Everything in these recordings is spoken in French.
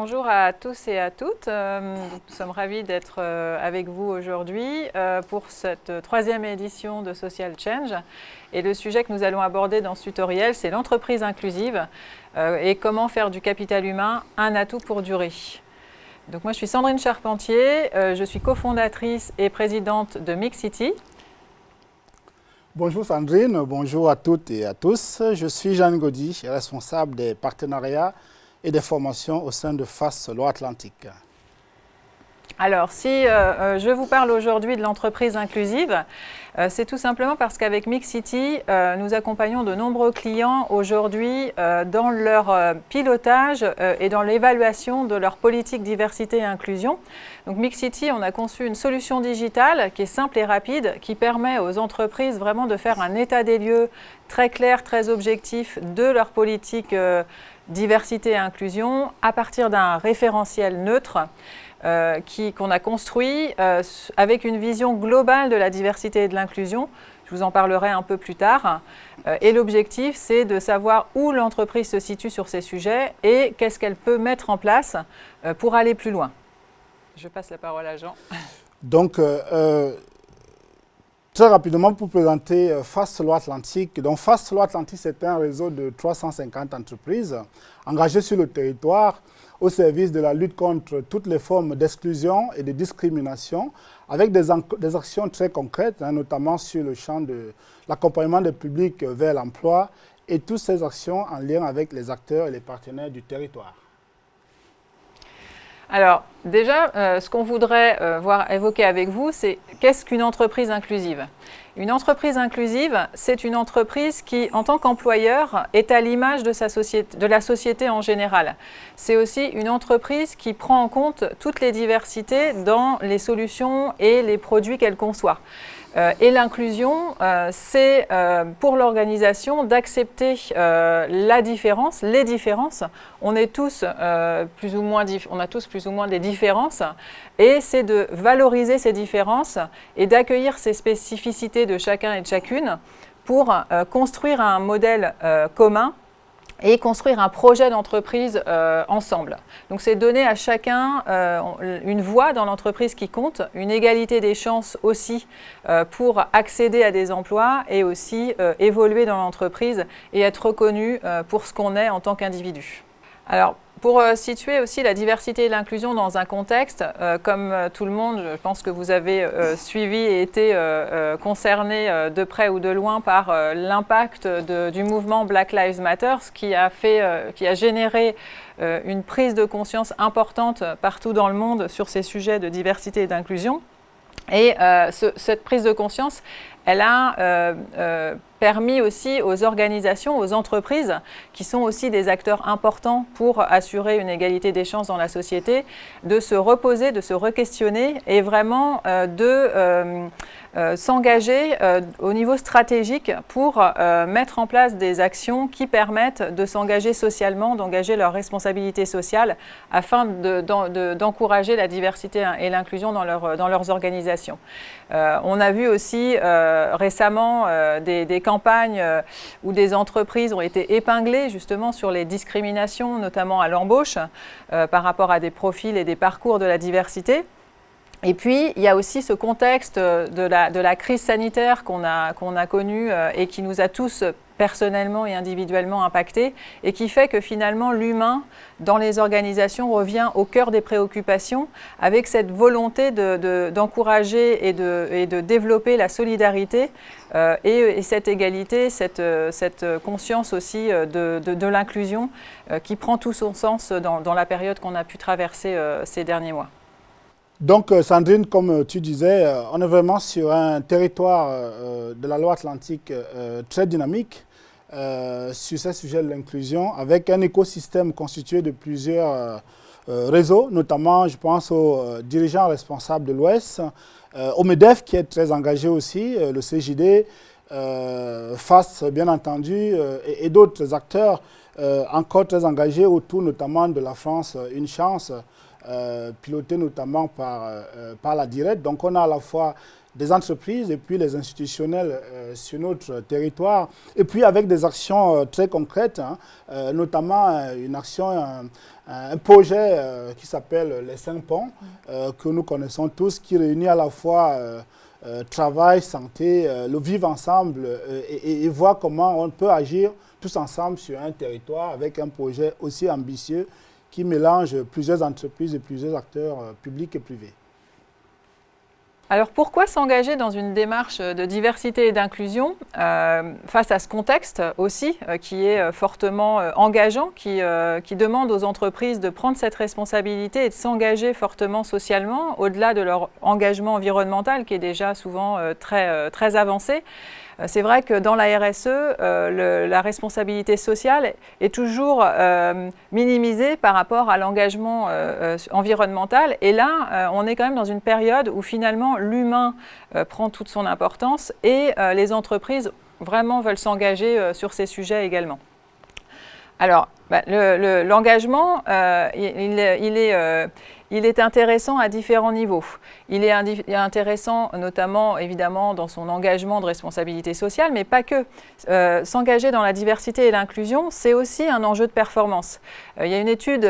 Bonjour à tous et à toutes. Nous sommes ravis d'être avec vous aujourd'hui pour cette troisième édition de Social Change. Et le sujet que nous allons aborder dans ce tutoriel, c'est l'entreprise inclusive et comment faire du capital humain un atout pour durer. Donc moi, je suis Sandrine Charpentier, je suis cofondatrice et présidente de Mixity. Bonjour Sandrine, bonjour à toutes et à tous. Je suis Jeanne Gaudy, responsable des partenariats et des formations au sein de FAS Loire-Atlantique. Alors, si je vous parle aujourd'hui de l'entreprise inclusive, c'est tout simplement parce qu'avec Mixity, nous accompagnons de nombreux clients aujourd'hui dans leur pilotage et dans l'évaluation de leur politique diversité et inclusion. Donc Mixity, on a conçu une solution digitale qui est simple et rapide, qui permet aux entreprises vraiment de faire un état des lieux très clair, très objectif de leur politique diversité et inclusion à partir d'un référentiel neutre qu'on a construit avec une vision globale de la diversité et de l'inclusion. Je vous en parlerai un peu plus tard. Et l'objectif, c'est de savoir où l'entreprise se situe sur ces sujets et qu'est-ce qu'elle peut mettre en place pour aller plus loin. Je passe la parole à Jean. Donc, très rapidement pour présenter FAS Loire-Atlantique. Donc, FAS Loire-Atlantique, c'est un réseau de 350 entreprises engagées sur le territoire au service de la lutte contre toutes les formes d'exclusion et de discrimination, avec des actions très concrètes, notamment sur le champ de l'accompagnement des publics vers l'emploi et toutes ces actions en lien avec les acteurs et les partenaires du territoire. Alors déjà, ce qu'on voudrait évoquer avec vous, c'est qu'est-ce qu'une entreprise inclusive ? Une entreprise inclusive, c'est une entreprise qui, en tant qu'employeur, est à l'image de la société en général. C'est aussi une entreprise qui prend en compte toutes les diversités dans les solutions et les produits qu'elle conçoit. Et l'inclusion, c'est pour l'organisation d'accepter la différence, les différences. On a tous plus ou moins des différences et c'est de valoriser ces différences et d'accueillir ces spécificités de chacun et de chacune pour construire un modèle commun et construire un projet d'entreprise ensemble. Donc c'est donner à chacun une voix dans l'entreprise qui compte, une égalité des chances aussi pour accéder à des emplois et aussi évoluer dans l'entreprise et être reconnu pour ce qu'on est en tant qu'individu. Alors, pour situer aussi la diversité et l'inclusion dans un contexte, comme tout le monde, je pense que vous avez suivi et été concerné de près ou de loin par l'impact du mouvement Black Lives Matter, qui a généré une prise de conscience importante partout dans le monde sur ces sujets de diversité et d'inclusion. Et cette prise de conscience, elle a permis aussi aux organisations, aux entreprises, qui sont aussi des acteurs importants pour assurer une égalité des chances dans la société, de se reposer, de se re-questionner et vraiment de s'engager au niveau stratégique pour mettre en place des actions qui permettent de s'engager socialement, d'engager leurs responsabilités sociales afin d'encourager la diversité et l'inclusion dans leurs organisations. On a vu aussi récemment des campagnes où des entreprises ont été épinglées justement sur les discriminations, notamment à l'embauche, par rapport à des profils et des parcours de la diversité. Et puis, il y a aussi ce contexte de la crise sanitaire qu'on a connu et qui nous a tous personnellement et individuellement impactés et qui fait que finalement l'humain dans les organisations revient au cœur des préoccupations avec cette volonté d'encourager et de développer la solidarité et cette égalité, cette conscience aussi de l'inclusion qui prend tout son sens dans la période qu'on a pu traverser ces derniers mois. Donc, Sandrine, comme tu disais, on est vraiment sur un territoire de la Loire-Atlantique très dynamique sur ce sujet de l'inclusion, avec un écosystème constitué de plusieurs réseaux, notamment, je pense, aux dirigeants responsables de l'Ouest, au MEDEF qui est très engagé aussi, le CJD, FAS, bien entendu, et d'autres acteurs encore très engagés autour notamment de la France Une Chance, piloté notamment par la Direct. Donc on a à la fois des entreprises et puis les institutionnels sur notre territoire, et puis avec des actions très concrètes, hein, notamment une action, un projet qui s'appelle les 5 ponts, que nous connaissons tous, qui réunit à la fois travail, santé, le vivre ensemble et voir comment on peut agir tous ensemble sur un territoire avec un projet aussi ambitieux qui mélange plusieurs entreprises et plusieurs acteurs publics et privés. Alors pourquoi s'engager dans une démarche de diversité et d'inclusion face à ce contexte aussi qui est fortement engageant, qui demande aux entreprises de prendre cette responsabilité et de s'engager fortement socialement au-delà de leur engagement environnemental qui est déjà souvent très avancé. C'est vrai que dans la RSE, la responsabilité sociale est toujours minimisée par rapport à l'engagement environnemental. Et là, on est quand même dans une période où finalement l'humain prend toute son importance et les entreprises vraiment veulent s'engager sur ces sujets également. Alors, l'engagement, il est intéressant à différents niveaux. Il est intéressant notamment, évidemment, dans son engagement de responsabilité sociale, mais pas que. S'engager dans la diversité et l'inclusion, c'est aussi un enjeu de performance. Il y a une étude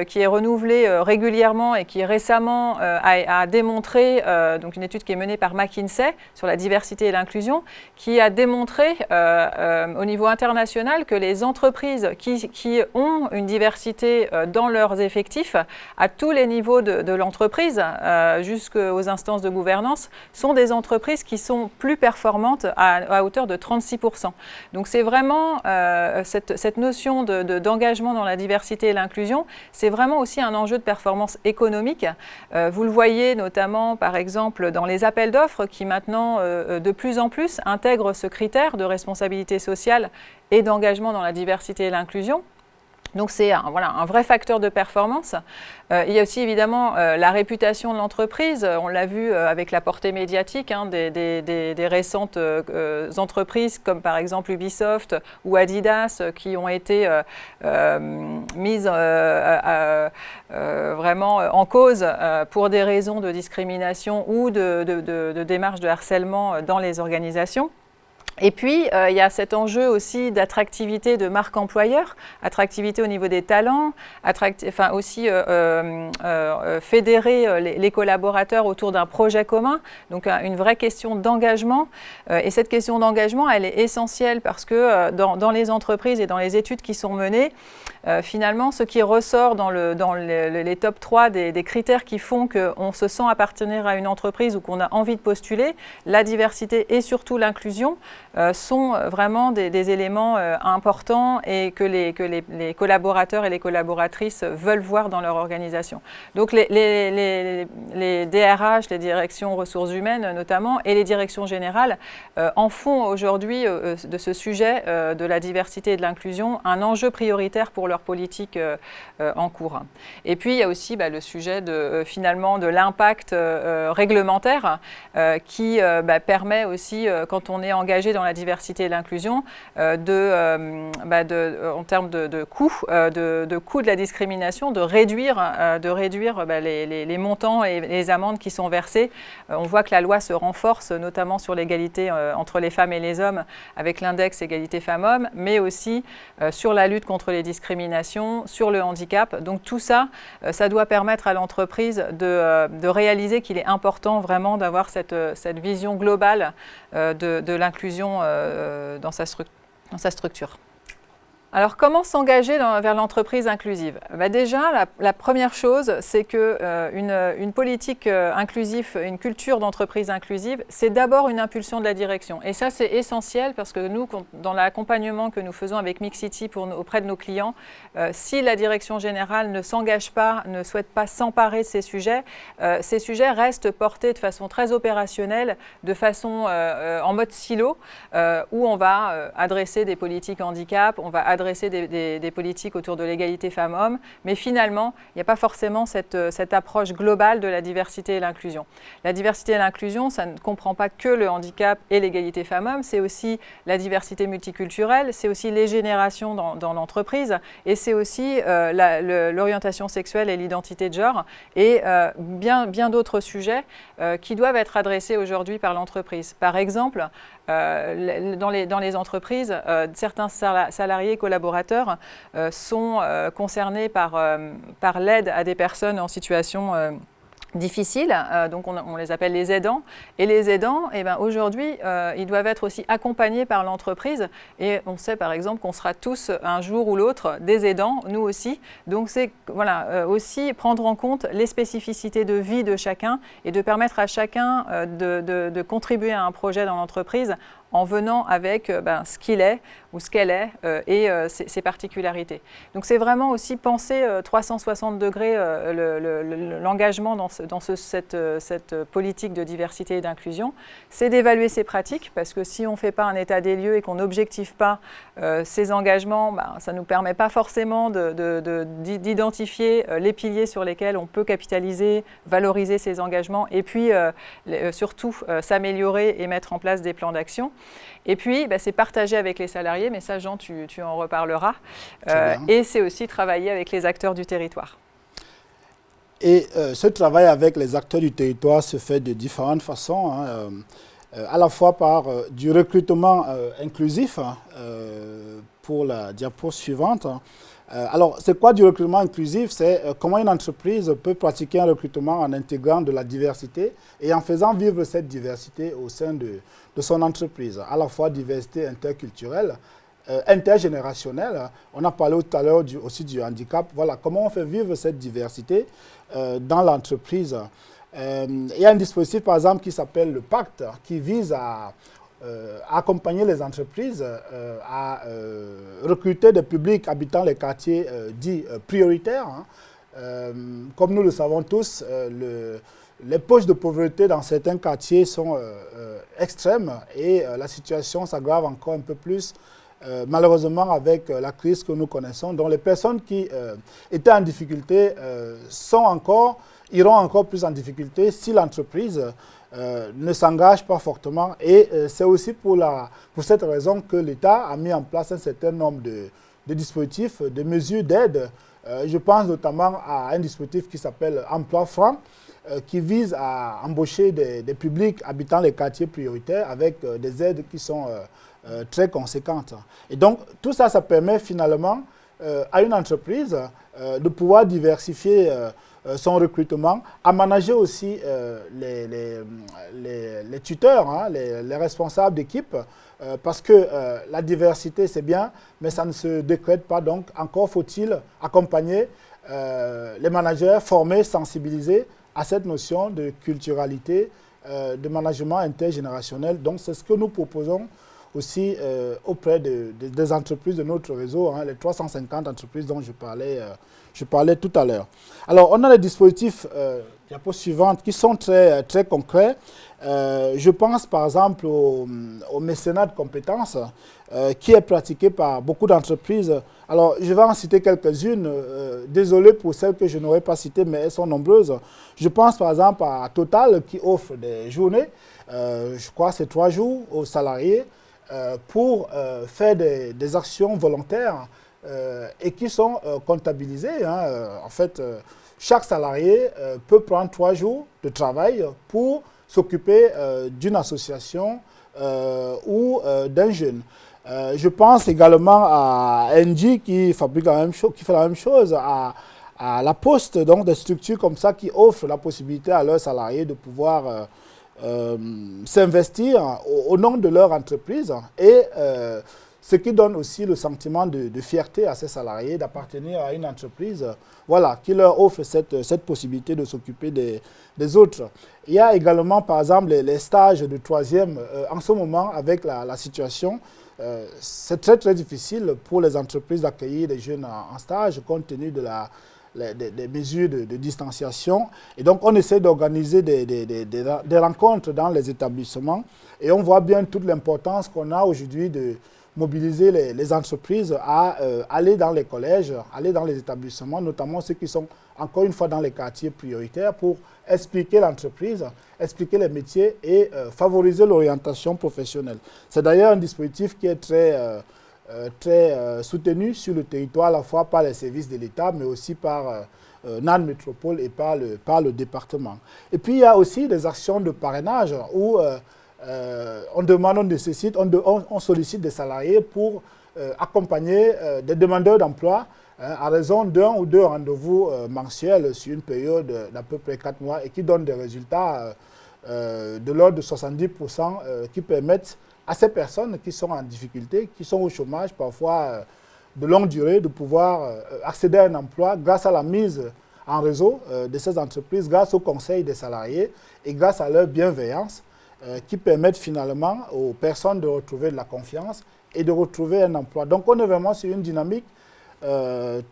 qui est renouvelée régulièrement et qui récemment a démontré, donc une étude qui est menée par McKinsey sur la diversité et l'inclusion, qui a démontré au niveau international que les entreprises qui ont une diversité dans leurs effectifs, à tous les niveaux de l'entreprise, jusqu'aux instances de gouvernance, sont des entreprises qui sont plus performantes à hauteur de 36%. Donc c'est vraiment cette notion d'engagement dans la diversité et l'inclusion, c'est vraiment aussi un enjeu de performance économique. Vous le voyez notamment par exemple dans les appels d'offres qui maintenant de plus en plus intègrent ce critère de responsabilité sociale et d'engagement dans la diversité et l'inclusion. Donc c'est un vrai facteur de performance. Il y a aussi évidemment la réputation de l'entreprise. On l'a vu avec la portée médiatique des récentes entreprises comme par exemple Ubisoft ou Adidas qui ont été mises vraiment en cause pour des raisons de discrimination ou de démarches de harcèlement dans les organisations. Et puis, il y a cet enjeu aussi d'attractivité de marque employeur, attractivité au niveau des talents, aussi fédérer les collaborateurs autour d'un projet commun, donc une vraie question d'engagement. Et cette question d'engagement, elle est essentielle parce que dans les entreprises et dans les études qui sont menées, finalement, ce qui ressort dans les top 3 des critères qui font qu'on se sent appartenir à une entreprise ou qu'on a envie de postuler, la diversité et surtout l'inclusion, sont vraiment des éléments importants et que les collaborateurs et les collaboratrices veulent voir dans leur organisation. Donc les DRH, les directions ressources humaines notamment, et les directions générales en font aujourd'hui de ce sujet de la diversité et de l'inclusion un enjeu prioritaire pour leur politique en cours. Et puis il y a aussi le sujet finalement de l'impact réglementaire qui permet aussi, quand on est engagé dans la diversité et l'inclusion, en termes de coûts de la discrimination, de réduire les montants et les amendes qui sont versées. On voit que la loi se renforce, notamment sur l'égalité entre les femmes et les hommes, avec l'index égalité femmes-hommes, mais aussi sur la lutte contre les discriminations, sur le handicap. Donc tout ça, ça doit permettre à l'entreprise de réaliser qu'il est important vraiment d'avoir cette vision globale de l'inclusion dans sa structure. Alors, comment s'engager vers l'entreprise inclusive ? Déjà, la première chose, c'est qu'une politique inclusive, une culture d'entreprise inclusive, c'est d'abord une impulsion de la direction. Et ça, c'est essentiel parce que nous, dans l'accompagnement que nous faisons avec Mixity auprès de nos clients, si la direction générale ne s'engage pas, ne souhaite pas s'emparer de ces sujets restent portés de façon très opérationnelle, de façon en mode silo, où on va adresser des politiques handicap, on va adresser des politiques autour de l'égalité femmes-hommes, mais finalement, il n'y a pas forcément cette approche globale de la diversité et l'inclusion. La diversité et l'inclusion, ça ne comprend pas que le handicap et l'égalité femmes-hommes, c'est aussi la diversité multiculturelle, c'est aussi les générations dans l'entreprise, et c'est aussi l'orientation sexuelle et l'identité de genre, et bien d'autres sujets qui doivent être adressés aujourd'hui par l'entreprise. Par exemple, dans les entreprises, certains salariés collaborateurs sont concernés par l'aide à des personnes en situation difficiles, donc on les appelle les aidants. Et les aidants, eh ben, aujourd'hui, ils doivent être aussi accompagnés par l'entreprise. Et on sait par exemple qu'on sera tous un jour ou l'autre des aidants, nous aussi. Donc c'est aussi prendre en compte les spécificités de vie de chacun et de permettre à chacun de contribuer à un projet dans l'entreprise en venant avec ce qu'il est ou ce qu'elle est et ses particularités. Donc c'est vraiment aussi penser 360 degrés l'engagement dans cette politique de diversité et d'inclusion. C'est d'évaluer ces pratiques, parce que si on ne fait pas un état des lieux et qu'on n'objective pas ces engagements, ça ne nous permet pas forcément d'identifier les piliers sur lesquels on peut capitaliser, valoriser ces engagements et puis surtout s'améliorer et mettre en place des plans d'action. Et puis, c'est partager avec les salariés, mais ça, Jean, tu en reparleras. Et c'est aussi travailler avec les acteurs du territoire. Et ce travail avec les acteurs du territoire se fait de différentes façons, à la fois par du recrutement inclusif, pour la diapo suivante. Alors, c'est quoi du recrutement inclusif? C'est comment une entreprise peut pratiquer un recrutement en intégrant de la diversité et en faisant vivre cette diversité au sein de son entreprise, à la fois diversité interculturelle, intergénérationnelle. On a parlé tout à l'heure aussi du handicap. Voilà, comment on fait vivre cette diversité dans l'entreprise. Il y a un dispositif, par exemple, qui s'appelle le Pacte, qui vise à accompagner les entreprises à recruter des publics habitant les quartiers dits prioritaires. Comme nous le savons tous, les poches de pauvreté dans certains quartiers sont extrêmes et la situation s'aggrave encore un peu plus malheureusement avec la crise que nous connaissons. Donc les personnes qui étaient en difficulté iront encore plus en difficulté si l'entreprise ne s'engage pas fortement. Et c'est aussi pour cette raison que l'État a mis en place un certain nombre de dispositifs, de mesures d'aide. Je pense notamment à un dispositif qui s'appelle Emploi Franc, qui vise à embaucher des publics habitant les quartiers prioritaires avec des aides qui sont très conséquentes. Et donc, tout ça, ça permet finalement à une entreprise de pouvoir diversifier son recrutement, à manager aussi les tuteurs, les responsables d'équipe, parce que la diversité, c'est bien, mais ça ne se décrète pas. Donc, encore faut-il accompagner les managers, former, sensibiliser à cette notion de culturalité, de management intergénérationnel. Donc, c'est ce que nous proposons aussi auprès des entreprises de notre réseau, les 350 entreprises dont je parlais tout à l'heure. Alors, on a des dispositifs, diapo suivante, qui sont très, très concrets. Je pense par exemple au mécénat de compétences qui est pratiqué par beaucoup d'entreprises. Alors, je vais en citer quelques-unes. Désolé pour celles que je n'aurais pas citées, mais elles sont nombreuses. Je pense par exemple à Total qui offre des journées, je crois que c'est 3 jours aux salariés, pour faire des actions volontaires et qui sont comptabilisées. En fait, chaque salarié peut prendre 3 jours de travail pour s'occuper d'une association ou d'un jeune. Je pense également à Engie qui fabrique la même chose, qui fait la même chose, à la Poste, donc des structures comme ça qui offrent la possibilité à leurs salariés de pouvoir s'investir au nom de leur entreprise et ce qui donne aussi le sentiment de fierté à ces salariés d'appartenir à une entreprise qui leur offre cette possibilité de s'occuper des autres. Il y a également par exemple les stages de 3e. En ce moment, avec la situation, c'est très très difficile pour les entreprises d'accueillir des jeunes en stage compte tenu des mesures de distanciation. Et donc, on essaie d'organiser des rencontres dans les établissements. Et on voit bien toute l'importance qu'on a aujourd'hui de mobiliser les entreprises à aller dans les collèges, aller dans les établissements, notamment ceux qui sont encore une fois dans les quartiers prioritaires pour expliquer l'entreprise, expliquer les métiers et favoriser l'orientation professionnelle. C'est d'ailleurs un dispositif qui est très soutenu sur le territoire à la fois par les services de l'État mais aussi par NAN Métropole et par le département. Et puis il y a aussi des actions de parrainage où on demande, on nécessite, on sollicite des salariés pour accompagner des demandeurs d'emploi à raison d'un ou deux rendez-vous mensuels sur une période d'à peu près 4 mois et qui donnent des résultats de l'ordre de 70% qui permettent à ces personnes qui sont en difficulté, qui sont au chômage parfois de longue durée, de pouvoir accéder à un emploi grâce à la mise en réseau de ces entreprises, grâce au conseil des salariés et grâce à leur bienveillance qui permettent finalement aux personnes de retrouver de la confiance et de retrouver un emploi. Donc on est vraiment sur une dynamique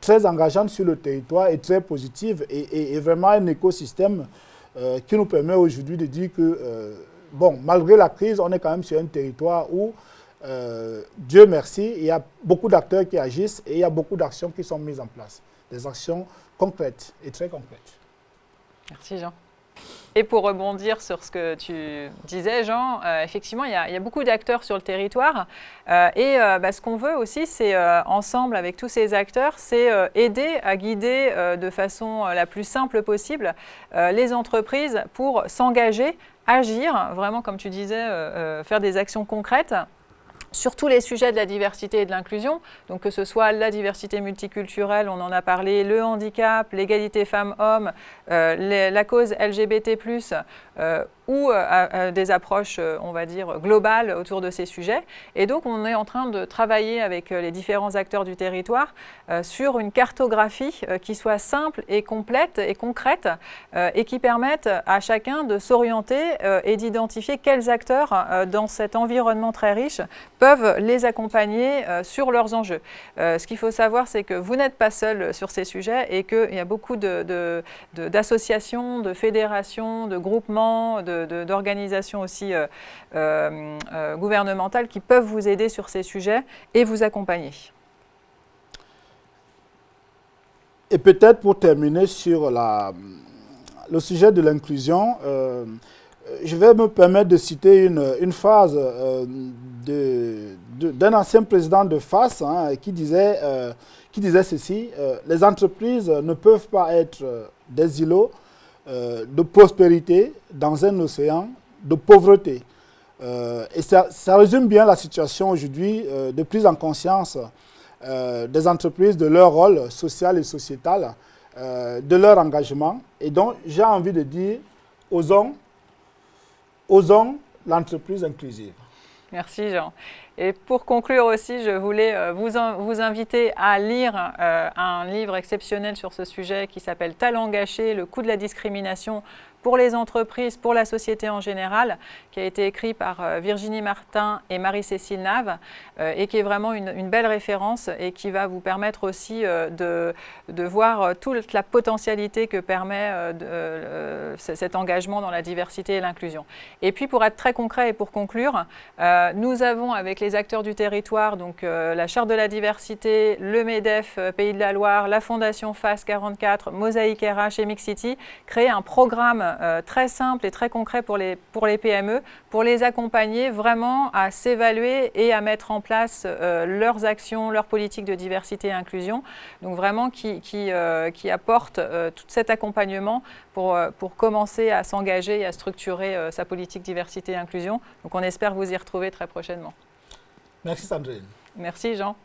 très engageante sur le territoire et très positive et vraiment un écosystème qui nous permet aujourd'hui de dire que, bon, malgré la crise, on est quand même sur un territoire où, Dieu merci, il y a beaucoup d'acteurs qui agissent et il y a beaucoup d'actions qui sont mises en place. Des actions concrètes et très concrètes. Merci Jean. Et pour rebondir sur ce que tu disais, Jean, effectivement, il y a beaucoup d'acteurs sur le territoire. Ce qu'on veut aussi, c'est ensemble avec tous ces acteurs, c'est aider à guider de façon la plus simple possible les entreprises pour s'engager, agir, vraiment comme tu disais, faire des actions concrètes sur tous les sujets de la diversité et de l'inclusion, donc que ce soit la diversité multiculturelle, on en a parlé, le handicap, l'égalité femmes-hommes, la cause LGBT+, ou des approches, on va dire, globales autour de ces sujets. Et donc, on est en train de travailler avec les différents acteurs du territoire sur une cartographie qui soit simple et complète et concrète et qui permette à chacun de s'orienter et d'identifier quels acteurs dans cet environnement très riche peuvent les accompagner sur leurs enjeux. Ce qu'il faut savoir, c'est que vous n'êtes pas seul sur ces sujets et qu'il y a beaucoup d'associations, de fédérations, de groupements, d'organisations aussi gouvernementales qui peuvent vous aider sur ces sujets et vous accompagner. Et peut-être pour terminer sur le sujet de l'inclusion, je vais me permettre de citer une phrase d'un ancien président de FAS qui disait ceci, les entreprises ne peuvent pas être des îlots de prospérité dans un océan de pauvreté. Et ça résume bien la situation aujourd'hui de prise en conscience des entreprises, de leur rôle social et sociétal, de leur engagement. Et donc, j'ai envie de dire, osons l'entreprise inclusive. Merci Jean. Et pour conclure aussi, je voulais vous inviter à lire un livre exceptionnel sur ce sujet qui s'appelle « Talent gâché, le coût de la discrimination pour les entreprises, pour la société en général », qui a été écrit par Virginie Martin et Marie-Cécile Nave, et qui est vraiment une belle référence et qui va vous permettre aussi de voir toute la potentialité que permet cet engagement dans la diversité et l'inclusion. Et puis pour être très concret et pour conclure, nous avons avec les acteurs du territoire, donc la Charte de la diversité, le MEDEF Pays de la Loire, la Fondation FAS 44, Mosaïque RH et Mixity, créé un programme très simple et très concret pour les PME, pour les accompagner vraiment à s'évaluer et à mettre en place leurs actions, leurs politiques de diversité et inclusion. Donc vraiment qui apporte tout cet accompagnement pour commencer à s'engager et à structurer sa politique diversité et inclusion. Donc on espère vous y retrouver très prochainement. Merci Sandrine. Merci Jean.